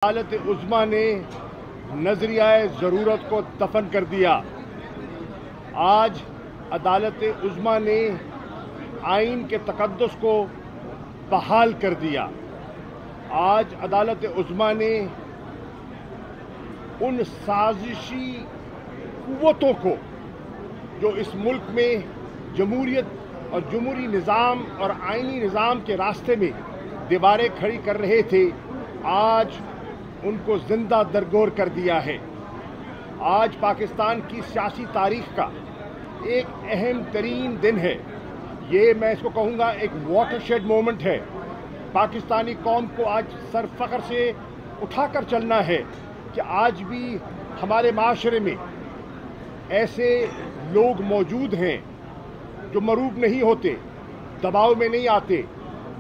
अदालत उज़्मा ने नज़रियाए ज़रूरत को दफन कर दिया। आज अदालत उज़्मा ने आइन के तक़द्दुस को बहाल कर दिया। आज अदालत उज़्मा ने उन साजिशी क़ुव्वतों को जो इस मुल्क में जमहूरियत और जमहूरी निज़ाम और आइनी निज़ाम के रास्ते में दीवारें खड़ी कर रहे थे, आज उनको जिंदा दरगोर कर दिया है। आज पाकिस्तान की सियासी तारीख का एक अहम तरीन दिन है। ये मैं इसको कहूँगा एक वाटरशेड मोमेंट है। पाकिस्तानी कौम को आज सर फ़ख्र से उठाकर चलना है कि आज भी हमारे माशरे में ऐसे लोग मौजूद हैं जो मरूब नहीं होते, दबाव में नहीं आते,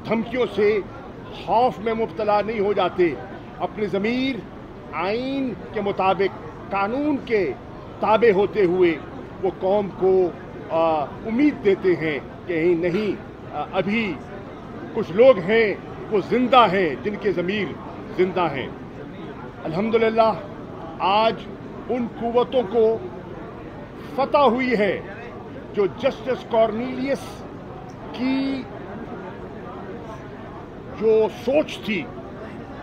धमकियों से खौफ में मुब्तला नहीं हो जाते, अपने ज़मीर आइन के मुताबिक कानून के ताबे होते हुए वो कौम को उम्मीद देते हैं कि नहीं, अभी कुछ लोग हैं वो ज़िंदा हैं, जिनके ज़मीर ज़िंदा हैं। अल्हम्दुलिल्लाह आज उन क़ुव्वतों को फतह हुई है जो जस्टिस कॉर्नेलियस की जो सोच थी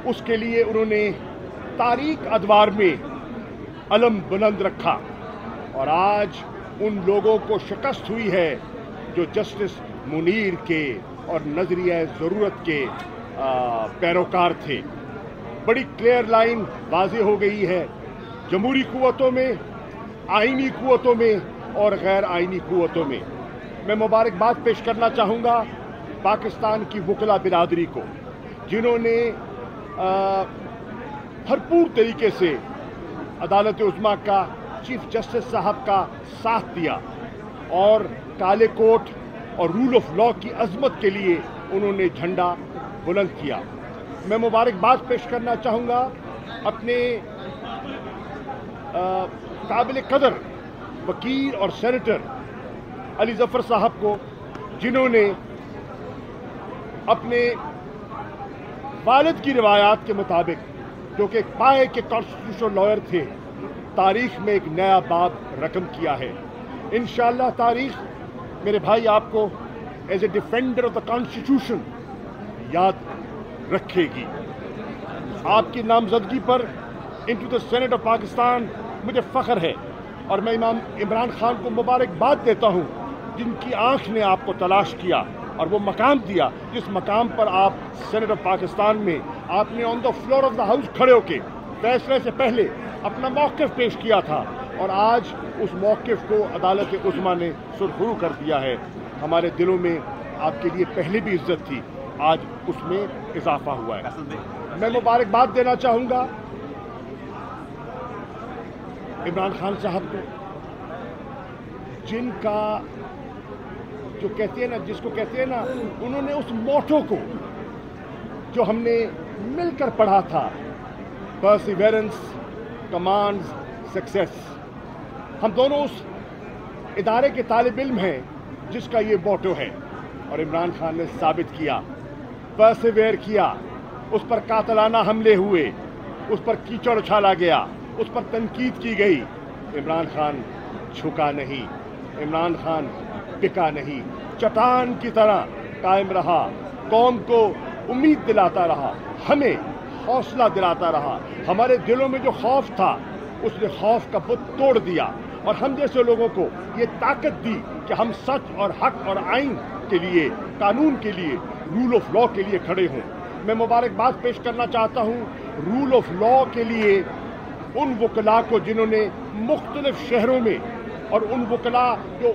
उसके लिए उन्होंने तारीख अदवार में अलम बुलंद रखा, और आज उन लोगों को शिकस्त हुई है जो जस्टिस मुनीर के और नज़रिया ज़रूरत के पैरोकार थे। बड़ी क्लियर लाइन वाज़ेह हो गई है जमहूरी क़ुव्वतों में, आइनी क़ुव्वतों में और गैर आइनी क़ुव्वतों में। मैं मुबारकबाद पेश करना चाहूँगा पाकिस्तान की वकला बिरादरी को, जिन्होंने भरपूर तरीके से अदालत उज़्मा का, चीफ जस्टिस साहब का साथ दिया और काले कोट और रूल ऑफ लॉ की अज़मत के लिए उन्होंने झंडा बुलंद किया। मैं मुबारकबाद पेश करना चाहूँगा अपने काबिल कदर वकील और सेनेटर अली ज़फ़र साहब को, जिन्होंने अपने वालिद की रिवायात के मुताबिक, जो कि पाए के कॉन्स्टिट्यूशनल लॉयर थे, तारीख़ में एक नया बाब रकम किया है। इंशाअल्लाह तारीख़ मेरे भाई आपको as a defender of the constitution याद रखेगी। आपकी नामजदगी पर into the senate of Pakistan मुझे फ़ख्र है, और मैं इमाम इमरान खान को मुबारकबाद देता हूँ जिनकी आँख ने आपको तलाश किया और वो मकाम दिया जिस मकाम पर आप सेनेट ऑफ पाकिस्तान में आपने on the floor of the house खड़े होकर फैसले से पहले अपना मौक़िफ़ पेश किया था, और आज उस मौक़िफ़ को अदालत उज़्मा ने सुरखरू कर दिया है। हमारे दिलों में आपके लिए पहले भी इज़्ज़त थी, आज उसमें इजाफा हुआ है। मैं मुबारकबाद देना चाहूँगा इमरान खान साहब को, जिनका जो कहते हैं ना, जिसको कहते हैं ना, उन्होंने उस मोटो को जो हमने मिलकर पढ़ा था, परसिवेरेंस कमांड्स सक्सेस, हम दोनों उस इदारे के तालिब इल्म हैं जिसका ये मोटो है, और इमरान खान ने साबित किया, परसिवेयर किया। उस पर कातलाना हमले हुए, उस पर कीचड़ उछाला गया, उस पर तनकीद की गई, इमरान खान झुका नहीं, इमरान खान टिका नहीं, चट्टान की तरह कायम रहा, कौम को उम्मीद दिलाता रहा, हमें हौसला दिलाता रहा। हमारे दिलों में जो खौफ था उसने खौफ का बुत तोड़ दिया, और हम जैसे लोगों को ये ताकत दी कि हम सच और हक और आइन के लिए, कानून के लिए, रूल ऑफ लॉ के लिए खड़े हों। मैं मुबारकबाद पेश करना चाहता हूँ रूल ऑफ लॉ के लिए उन वकला को जिन्होंने मुख्तलिफ शहरों में, और उन वकला जो